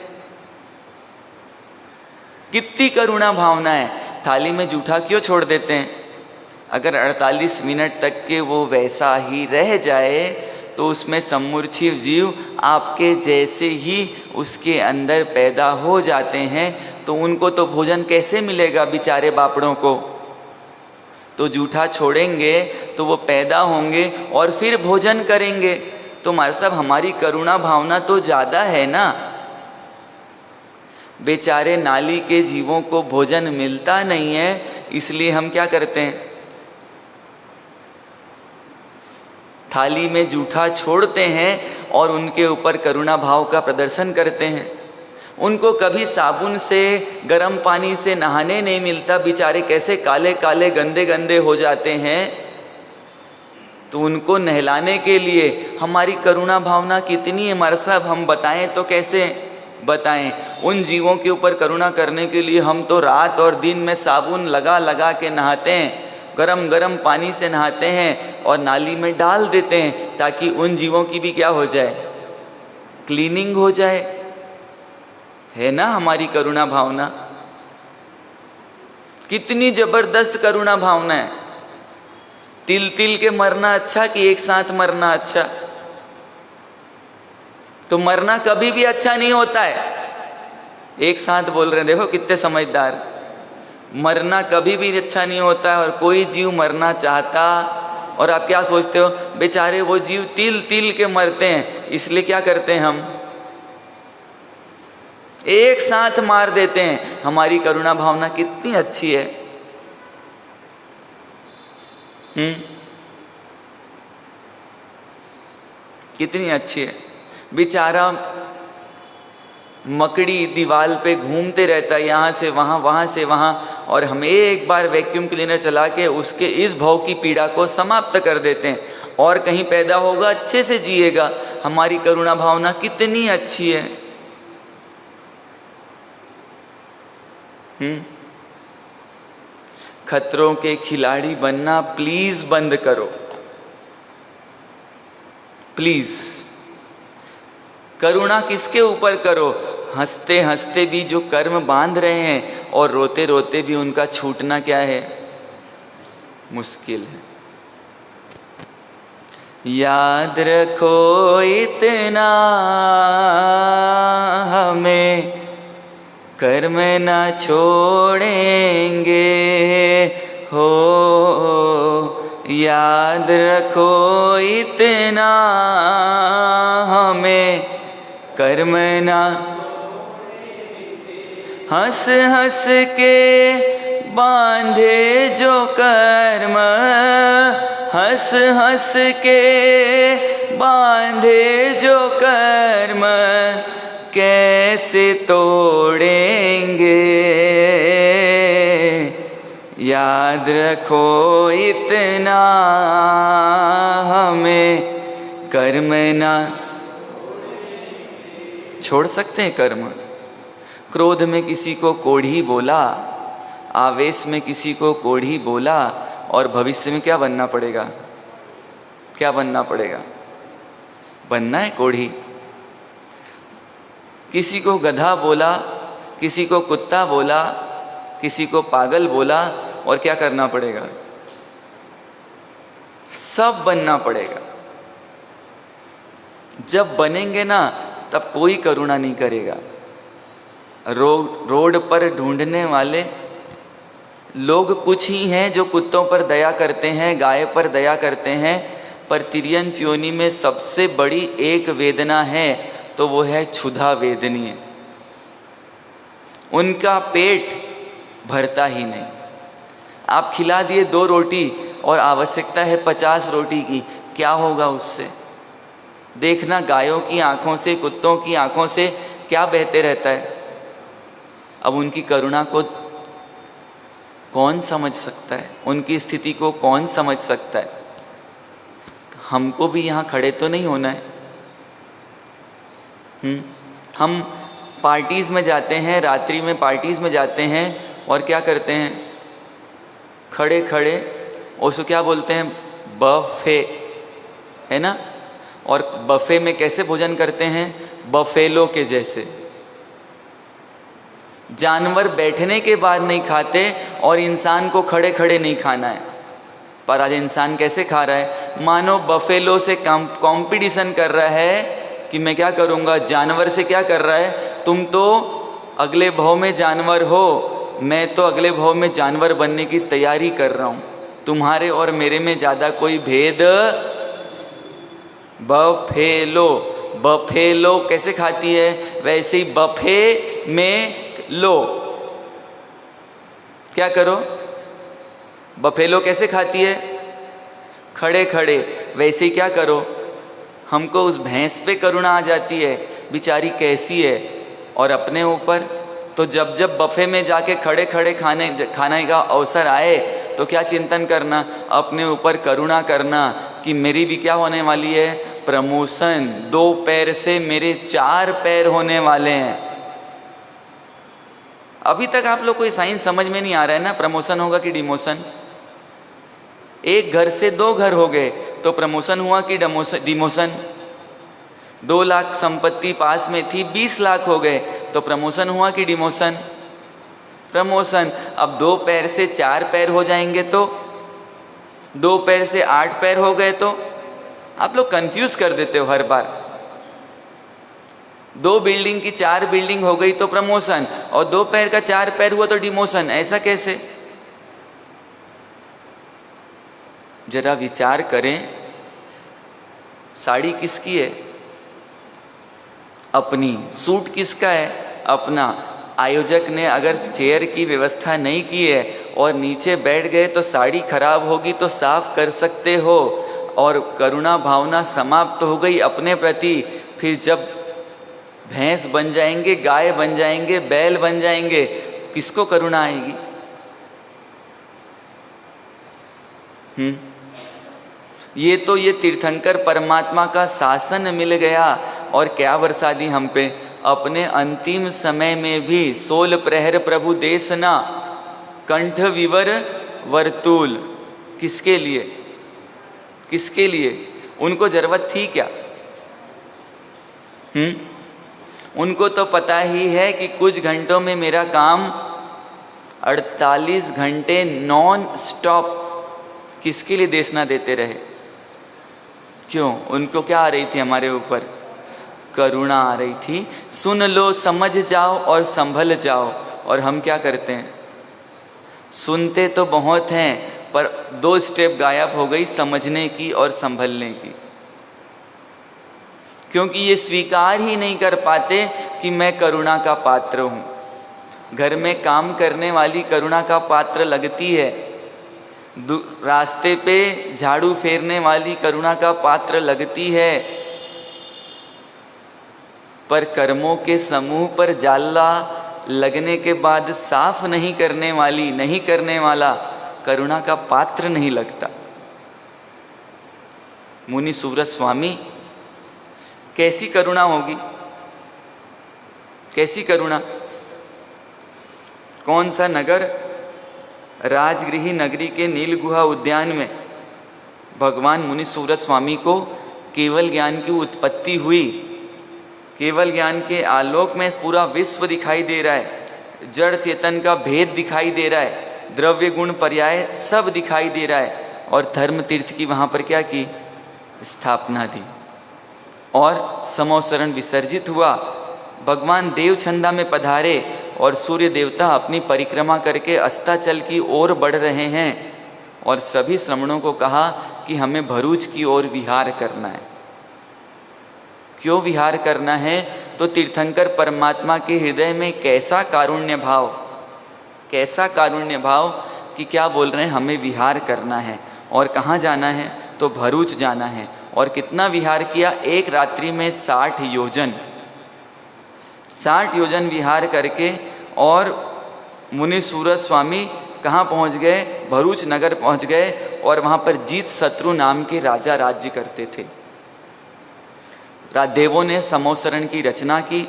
कितनी करुणा भावना है। थाली में जूठा क्यों छोड़ देते हैं? अगर 48 मिनट तक के वो वैसा ही रह जाए तो उसमें समूर्छित जीव आपके जैसे ही उसके अंदर पैदा हो जाते हैं, तो उनको तो भोजन कैसे मिलेगा बेचारे बापड़ों को? तो जूठा छोड़ेंगे तो वो पैदा होंगे और फिर भोजन करेंगे। तो हमारे साहब हमारी करुणा भावना तो ज़्यादा है ना। बेचारे नाली के जीवों को भोजन मिलता नहीं है, इसलिए हम क्या करते हैं? थाली में जूठा छोड़ते हैं और उनके ऊपर करुणा भाव का प्रदर्शन करते हैं। उनको कभी साबुन से, गर्म पानी से नहाने नहीं मिलता, बेचारे कैसे काले काले गंदे गंदे हो जाते हैं। तो उनको नहलाने के लिए हमारी करुणा भावना कितनी है हमारे साहब, हम बताएं तो कैसे बताएं। उन जीवों के ऊपर करुणा करने के लिए हम तो रात और दिन में साबुन लगा लगा के नहाते हैं, गरम गरम पानी से नहाते हैं और नाली में डाल देते हैं ताकि उन जीवों की भी क्या हो जाए? क्लीनिंग हो जाए। है ना हमारी करुणा भावना? कितनी जबरदस्त करुणा भावना है। तिल तिल के मरना अच्छा कि एक साथ मरना अच्छा? तो मरना कभी भी अच्छा नहीं होता है। एक साथ बोल रहे हैं, देखो कितने समझदार। मरना कभी भी अच्छा नहीं होता है और कोई जीव मरना चाहता। और आप क्या सोचते हो? बेचारे वो जीव तिल तिल के मरते हैं, इसलिए क्या करते हैं हम? एक साथ मार देते हैं। हमारी करुणा भावना कितनी अच्छी है। कितनी अच्छी है। बेचारा मकड़ी दीवार पे घूमते रहता है, यहाँ से वहाँ, वहाँ से वहाँ, और हम एक बार वैक्यूम क्लीनर चला के उसके इस भव की पीड़ा को समाप्त कर देते हैं और कहीं पैदा होगा, अच्छे से जिएगा। हमारी करुणा भावना कितनी अच्छी है। खतरों के खिलाड़ी बनना प्लीज बंद करो, प्लीज। करुणा किसके ऊपर करो? हंसते हंसते भी जो कर्म बांध रहे हैं और रोते रोते भी उनका छूटना क्या है? मुश्किल है। याद रखो इतना हमें कर्म ना छोड़ेंगे हो, याद रखो इतना हमें कर्म ना, हंस हंस के बांधे जो कर्म, हंस हंस के बांधे जो कर्म, कैसे तोड़ेंगे। याद रखो इतना हमें कर्म ना। छोड़ सकते हैं कर्म। क्रोध में किसी को कोढ़ी बोला, आवेश में किसी को कोढ़ी बोला, और भविष्य में क्या बनना पड़ेगा? क्या बनना पड़ेगा? बनना है कोढ़ी। किसी को गधा बोला, किसी को कुत्ता बोला, किसी को पागल बोला, और क्या करना पड़ेगा? सब बनना पड़ेगा। जब बनेंगे ना तब कोई करुणा नहीं करेगा। रोड पर ढूंढने वाले लोग कुछ ही हैं जो कुत्तों पर दया करते हैं, गाय पर दया करते हैं, पर तिर्यंच योनि में सबसे बड़ी एक वेदना है तो वो है क्षुधा वेदनीय। उनका पेट भरता ही नहीं। आप खिला दिए 2 रोटी और आवश्यकता है 50 रोटी की, क्या होगा उससे? देखना गायों की आंखों से, कुत्तों की आंखों से क्या बहते रहता है। अब उनकी करुणा को कौन समझ सकता है? उनकी स्थिति को कौन समझ सकता है? हमको भी यहाँ खड़े तो नहीं होना है। हम पार्टीज़ में जाते हैं, रात्रि में पार्टीज़ में जाते हैं, और क्या करते हैं? खड़े खड़े उसको क्या बोलते हैं? बफे, है ना? और बफे में कैसे भोजन करते हैं? बफेलो के जैसे। जानवर बैठने के बाद नहीं खाते और इंसान को खड़े खड़े नहीं खाना है, पर आज इंसान कैसे खा रहा है? मानो बफेलो से कंपटीशन कर रहा है कि मैं क्या करूँगा। जानवर से क्या कर रहा है? तुम तो अगले भाव में जानवर हो, मैं तो अगले भाव में जानवर बनने की तैयारी कर रहा हूँ। तुम्हारे और मेरे में ज़्यादा कोई भेद। बफेलो, बफेलो कैसे खाती है? वैसे ही बफे में लो, क्या करो? बफेलो कैसे खाती है? खड़े खड़े। वैसे ही क्या करो? हमको उस भैंस पे करुणा आ जाती है, बेचारी कैसी है। और अपने ऊपर तो जब जब बफे में जाके खड़े खड़े खाने का अवसर आए तो क्या चिंतन करना? अपने ऊपर करुणा करना कि मेरी भी क्या होने वाली है? प्रमोशन। 2 पैर से मेरे 4 पैर होने वाले हैं। अभी तक आप लोग को ये साइंस समझ में नहीं आ रहा है ना, प्रमोशन होगा कि डिमोशन? एक घर से 2 घर हो गए तो प्रमोशन हुआ कि डिमोशन? 2 लाख संपत्ति पास में थी, 20 लाख हो गए तो प्रमोशन हुआ कि डिमोशन? प्रमोशन। अब 2 पैर से 4 पैर हो जाएंगे तो, 2 पैर से 8 पैर हो गए तो, आप लोग कंफ्यूज कर देते हो हर बार। 2 बिल्डिंग की 4 बिल्डिंग हो गई तो प्रमोशन, और 2 पैर का 4 पैर हुआ तो डिमोशन। ऐसा कैसे? जरा विचार करें। साड़ी किसकी है? अपनी। सूट किसका है? अपना। आयोजक ने अगर चेयर की व्यवस्था नहीं की है और नीचे बैठ गए तो साड़ी खराब होगी तो साफ कर सकते हो, और करुणा भावना समाप्त हो गई अपने प्रति। फिर जब भैंस बन जाएंगे, गाय बन जाएंगे, बैल बन जाएंगे, किसको करुणा आएगी? ये तो ये तीर्थंकर परमात्मा का शासन मिल गया, और क्या वर्षा दी हम पे। अपने अंतिम समय में भी 16 प्रहर प्रभु देसना, कंठ विवर वर्तुल। किसके लिए? किसके लिए? उनको जरूरत थी क्या? उनको तो पता ही है कि कुछ घंटों में मेरा काम 48 घंटे नॉन स्टॉप किसके लिए देशना देते रहे। क्यों? उनको क्या आ रही थी हमारे ऊपर? करुणा आ रही थी। सुन लो, समझ जाओ और संभल जाओ। और हम क्या करते हैं? सुनते तो बहुत हैं पर 2 स्टेप गायब हो गई, समझने की और संभलने की। क्योंकि ये स्वीकार ही नहीं कर पाते कि मैं करुणा का पात्र हूँ। घर में काम करने वाली करुणा का पात्र लगती है, रास्ते पे झाड़ू फेरने वाली करुणा का पात्र लगती है, पर कर्मों के समूह पर जाला लगने के बाद साफ नहीं करने वाला करुणा का पात्र नहीं लगता। मुनि सुव्रत स्वामी, कैसी करुणा होगी, कैसी करुणा? कौन सा नगर? राजगृही नगरी के नील गुहा उद्यान में भगवान मुनि सुव्रत स्वामी को केवल ज्ञान की उत्पत्ति हुई। केवल ज्ञान के आलोक में पूरा विश्व दिखाई दे रहा है, जड़ चेतन का भेद दिखाई दे रहा है, द्रव्य गुण पर्याय सब दिखाई दे रहा है। और धर्म तीर्थ की वहाँ पर क्या की? स्थापना दी और समोसरण विसर्जित हुआ। भगवान देव छंदा में पधारे और सूर्य देवता अपनी परिक्रमा करके अस्ताचल की ओर बढ़ रहे हैं और सभी श्रमणों को कहा कि हमें भरूच की ओर विहार करना है। क्यों विहार करना है? तो तीर्थंकर परमात्मा के हृदय में कैसा कारुण्य भाव कि क्या बोल रहे हैं, हमें विहार करना है। और कहाँ जाना है? तो भरूच जाना है। और कितना विहार किया? एक रात्रि में 60 योजन विहार करके और मुनि सुव्रत स्वामी कहाँ पहुँच गए? भरूच नगर पहुँच गए। और वहाँ पर जीत शत्रु नाम के राजा राज्य करते थे। देवों ने समोसरण की रचना की।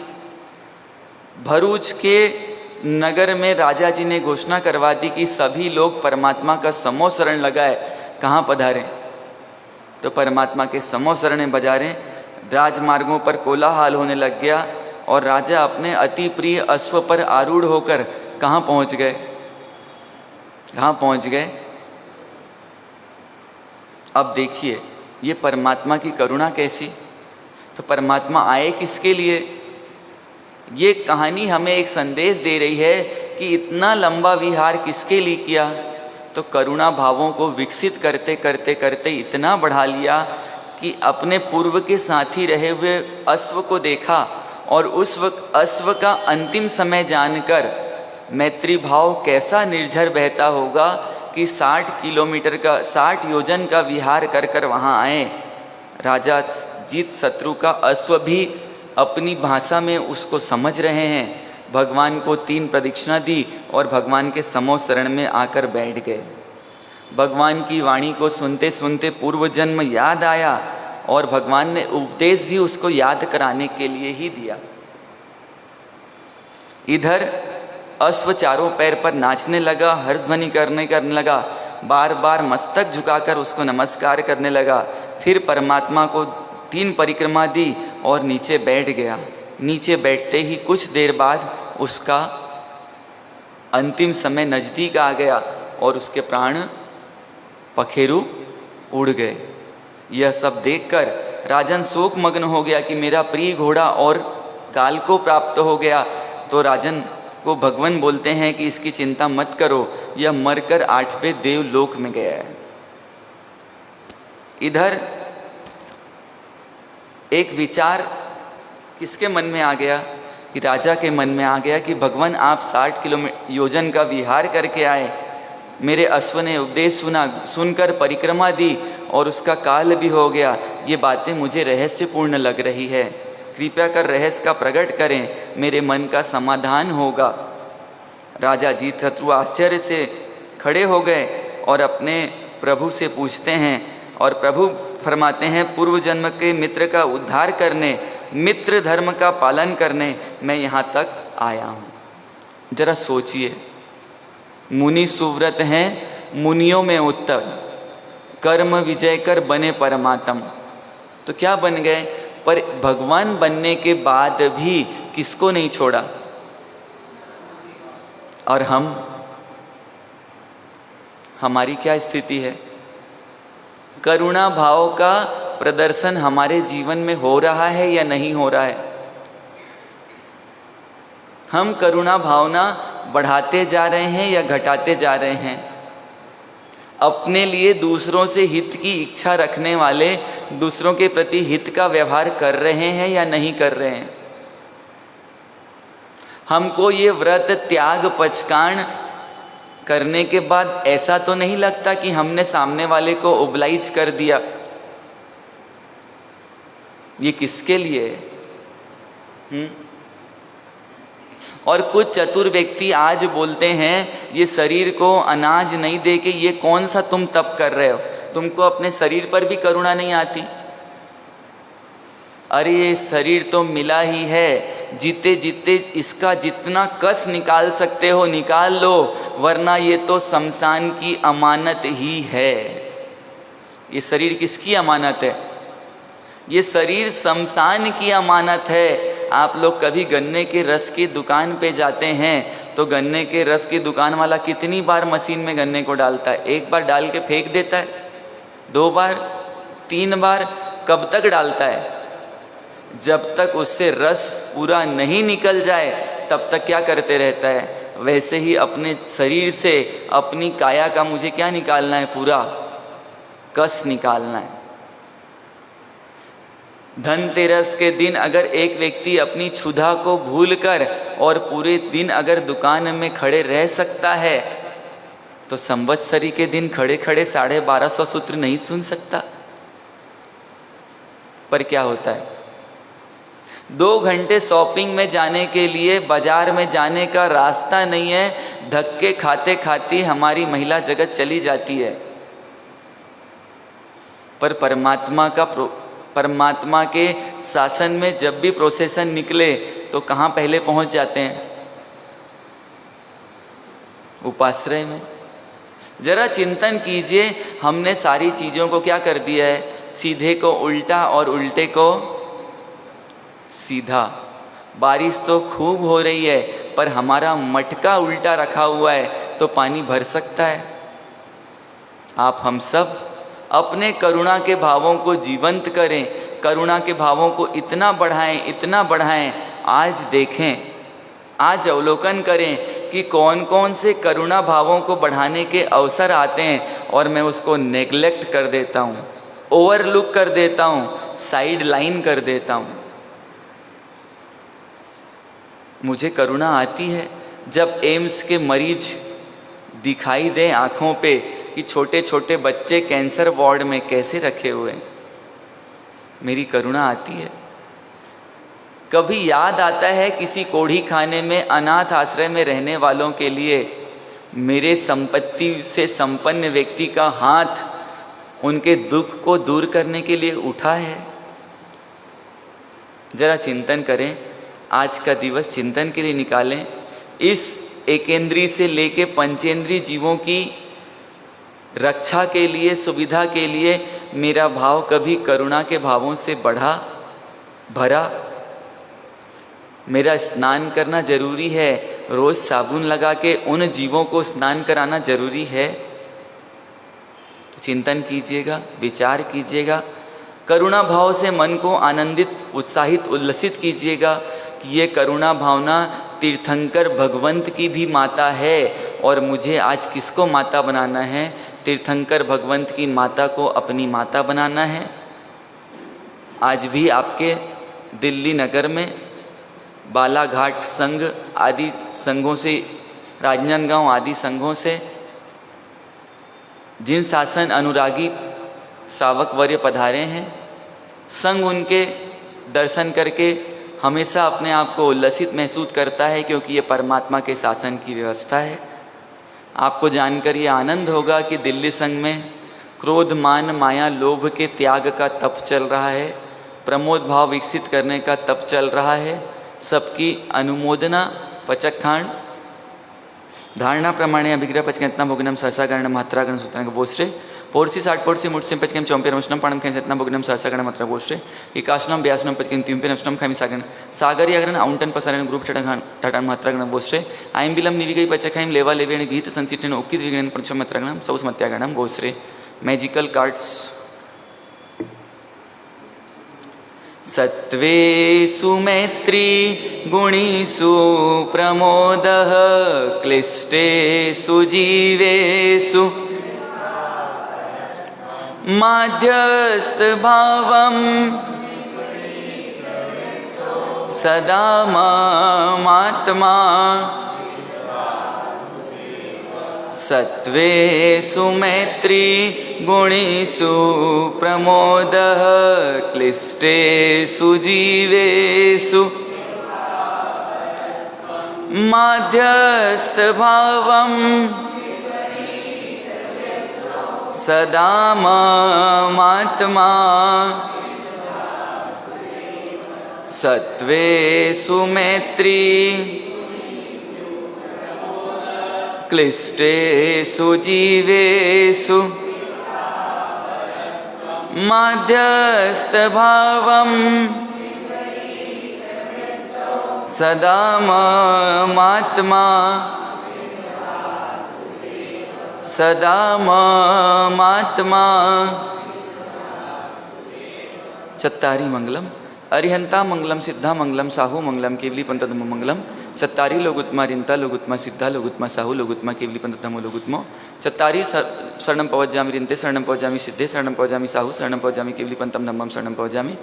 भरूच के नगर में राजा जी ने घोषणा करवा दी कि सभी लोग परमात्मा का समोसरण लगाए। कहाँ पधारें? तो परमात्मा के समोसरण बजारें। राजमार्गों पर कोलाहल होने लग गया और राजा अपने अति प्रिय अश्व पर आरूढ़ होकर कहाँ पहुँच गए? अब देखिए ये परमात्मा की करुणा कैसी। तो परमात्मा आए किसके लिए? ये कहानी हमें एक संदेश दे रही है कि इतना लंबा विहार किसके लिए किया? तो करुणा भावों को विकसित करते करते करते इतना बढ़ा लिया कि अपने पूर्व के साथी रहे हुए अश्व को देखा और उस वक्त अश्व का अंतिम समय जानकर मैत्री भाव कैसा निर्झर बहता होगा कि 60 योजन का विहार कर कर वहाँ आए। राजा जीत शत्रु का अश्व भी अपनी भाषा में उसको समझ रहे हैं। भगवान को 3 प्रदक्षिणा दी और भगवान के समोसरण में आकर बैठ गए। भगवान की वाणी को सुनते सुनते पूर्व जन्म याद आया और भगवान ने उपदेश भी उसको याद कराने के लिए ही दिया। इधर अश्व चारों पैर पर नाचने लगा, हर्षध्वनि करने लगा, बार बार मस्तक झुकाकर उसको नमस्कार करने लगा। फिर परमात्मा को 3 परिक्रमा दी और नीचे बैठ गया। नीचे बैठते ही कुछ देर बाद उसका अंतिम समय नज़दीक आ गया और उसके प्राण पखेरु उड़ गए। यह सब देखकर राजन शोक मग्न हो गया कि मेरा प्रिय घोड़ा और काल को प्राप्त हो गया। तो राजन को भगवान बोलते हैं कि इसकी चिंता मत करो, यह मरकर 8वें देवलोक में गया है। इधर एक विचार किसके मन में आ गया? कि राजा के मन में आ गया कि भगवान आप 60 योजन का विहार करके आए, मेरे अश्व ने उपदेश सुनकर परिक्रमा दी और उसका काल भी हो गया। ये बातें मुझे रहस्यपूर्ण लग रही है, कृपया कर रहस्य का प्रकट करें, मेरे मन का समाधान होगा। राजा जीत शत्रु आश्चर्य से खड़े हो गए और अपने प्रभु से पूछते हैं और प्रभु फरमाते हैं, पूर्व जन्म के मित्र का उद्धार करने, मित्र धर्म का पालन करने मैं यहाँ तक आया हूँ। जरा सोचिए, मुनि सुव्रत हैं, मुनियों में उत्तर, कर्म विजय कर बने परमात्म। तो क्या बन गए? पर भगवान बनने के बाद भी किसको नहीं छोड़ा? और हमारी क्या स्थिति है? करुणा भाव का प्रदर्शन हमारे जीवन में हो रहा है या नहीं हो रहा है? हम करुणा भावना बढ़ाते जा रहे हैं या घटाते जा रहे हैं? अपने लिए दूसरों से हित की इच्छा रखने वाले दूसरों के प्रति हित का व्यवहार कर रहे हैं या नहीं कर रहे हैं। हमको ये व्रत त्याग पचकाण करने के बाद ऐसा तो नहीं लगता कि हमने सामने वाले को ओब्लाइज कर दिया। ये किसके लिए है? और कुछ चतुर व्यक्ति आज बोलते हैं ये शरीर को अनाज नहीं दे के ये कौन सा तुम तप कर रहे हो, तुमको अपने शरीर पर भी करुणा नहीं आती। अरे ये शरीर तो मिला ही है, जीते जीते इसका जितना कस निकाल सकते हो निकाल लो, वरना ये तो शमशान की अमानत ही है। ये शरीर किसकी अमानत है? ये शरीर शमशान की अमानत है। आप लोग कभी गन्ने के रस की दुकान पे जाते हैं तो गन्ने के रस की दुकान वाला कितनी बार मशीन में गन्ने को डालता है? एक बार डाल के फेंक देता है, 2 बार, 3 बार, कब तक डालता है? जब तक उससे रस पूरा नहीं निकल जाए तब तक क्या करते रहता है। वैसे ही अपने शरीर से, अपनी काया का मुझे क्या निकालना है? पूरा कस निकालना है। धनतेरस के दिन अगर एक व्यक्ति अपनी क्षुधा को भूलकर और पूरे दिन अगर दुकान में खड़े रह सकता है तो संवत्सरी के दिन खड़े खड़े 1250 सूत्र नहीं सुन सकता। पर क्या होता है, 2 घंटे शॉपिंग में जाने के लिए बाजार में जाने का रास्ता नहीं है, धक्के खाते खाते हमारी महिला जगत चली जाती है। पर परमात्मा के शासन में जब भी प्रोसेसन निकले तो कहाँ पहले पहुँच जाते हैं? उपाश्रय में। जरा चिंतन कीजिए, हमने सारी चीज़ों को क्या कर दिया है? सीधे को उल्टा और उल्टे को सीधा। बारिश तो खूब हो रही है पर हमारा मटका उल्टा रखा हुआ है तो पानी भर सकता है? आप हम सब अपने करुणा के भावों को जीवंत करें, करुणा के भावों को इतना बढ़ाएं, इतना बढ़ाएं। आज देखें, आज अवलोकन करें कि कौन कौन से करुणा भावों को बढ़ाने के अवसर आते हैं और मैं उसको नेग्लेक्ट कर देता हूँ, ओवरलुक कर देता हूँ, साइड लाइन कर देता हूँ। मुझे करुणा आती है जब एम्स के मरीज दिखाई दें आँखों पे कि छोटे छोटे बच्चे कैंसर वार्ड में कैसे रखे हुए हैं। मेरी करुणा आती है। कभी याद आता है किसी कोढ़ी खाने में अनाथ आश्रय में रहने वालों के लिए मेरे संपत्ति से संपन्न व्यक्ति का हाथ उनके दुख को दूर करने के लिए उठा है? जरा चिंतन करें, आज का दिवस चिंतन के लिए निकालें। इस एकेंद्रीय से लेके पंचेंद्रीय जीवों की रक्षा के लिए, सुविधा के लिए मेरा भाव कभी करुणा के भावों से बढ़ा, भरा? मेरा स्नान करना जरूरी है, रोज साबुन लगा के उन जीवों को स्नान कराना जरूरी है? तो चिंतन कीजिएगा, विचार कीजिएगा, करुणा भाव से मन को आनंदित, उत्साहित, उल्लसित कीजिएगा कि ये करुणा भावना तीर्थंकर भगवंत की भी माता है और मुझे आज किसको माता बनाना है? तीर्थंकर भगवंत की माता को अपनी माता बनाना है। आज भी आपके दिल्ली नगर में बालाघाट संघ आदि संघों से, राजनांदगांव आदि संघों से जिन शासन अनुरागी श्रावक वर्य पधारे हैं, संघ उनके दर्शन करके हमेशा अपने आप को उल्लसित महसूस करता है क्योंकि ये परमात्मा के शासन की व्यवस्था है। आपको जानकर ये आनंद होगा कि दिल्ली संघ में क्रोध, मान, माया, लोभ के त्याग का तप चल रहा है, प्रमोद भाव विकसित करने का तप चल रहा है। सबकी अनुमोदना पचखांड धारणा प्रमाणे अभिग्रह पचकंतना भोगनम सहसागण मात्रागण सूत्रांग वोश्रे पोर्सी 60 पोर्सी मुठसिम पचकम चौंपे नमस्नम पाणम खैम सतना भोगनम सहसागण मात्रा वोश्रे एकाशनम ब्यासनम पचकम त्युंपे नमस्नम खैम सागण सागर यागरण आउंटन पसरण ग्रुप ठटान मात्रागण वोश्रे आइम बिलम निविगई पचखाइम लेवा लेवेण गीत संसिटन उक्कित विगणन पंचम मात्रागणम सौस मत्यागणम वोश्रे। Magical cards. सत्वेषु मैत्री गुणीषु प्रमोदः क्लिष्टेषु जीवेषु माध्यस्थभावं सदा ममात्मा सत्त्वेषु मैत्री गुणेषु प्रमोदः क्लिष्टेषु जीवेषु माध्यस्थभावं सदा ममात्मा सत्त्वेषु मैत्री क्लिष्टेषु जीवेषु माध्यस्थभावं सदा ममात्मा सदा ममात्मा। चत्तारी मंगलम अरिहंता मंगलम सिद्धा मंगलम साहू मंगलम केवली पंतधम मंगलम चत्तारी लोगुत्मा रिंता लोगुत्मा सिद्धा लोगुत्मा साहू लोगुत्मा केवली पंतधमो लोगुत्मो चत्तारी शरणं पवज्जामि रिंते शरणं पवज्जामि सिद्धे शरणं पवज्जामि साहू शरणं पवज्जामि केवली पंतम धम्मम शरणं पवज्जामि।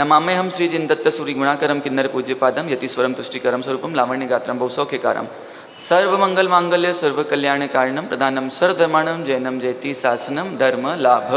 नमामि हम श्री जिनदत्त सूरि गुणाकरम किन्नर पूज्यपादम यतिस्वरम तुष्टिकरम स्वरूपम लावण्य गात्रम बहुसौख्यकारम सर्वमंगल मांगल्य सर्वकल्याण कारणम प्रधानम सर्वधर्माणम जैनम जयति शासनम धर्म लाभ।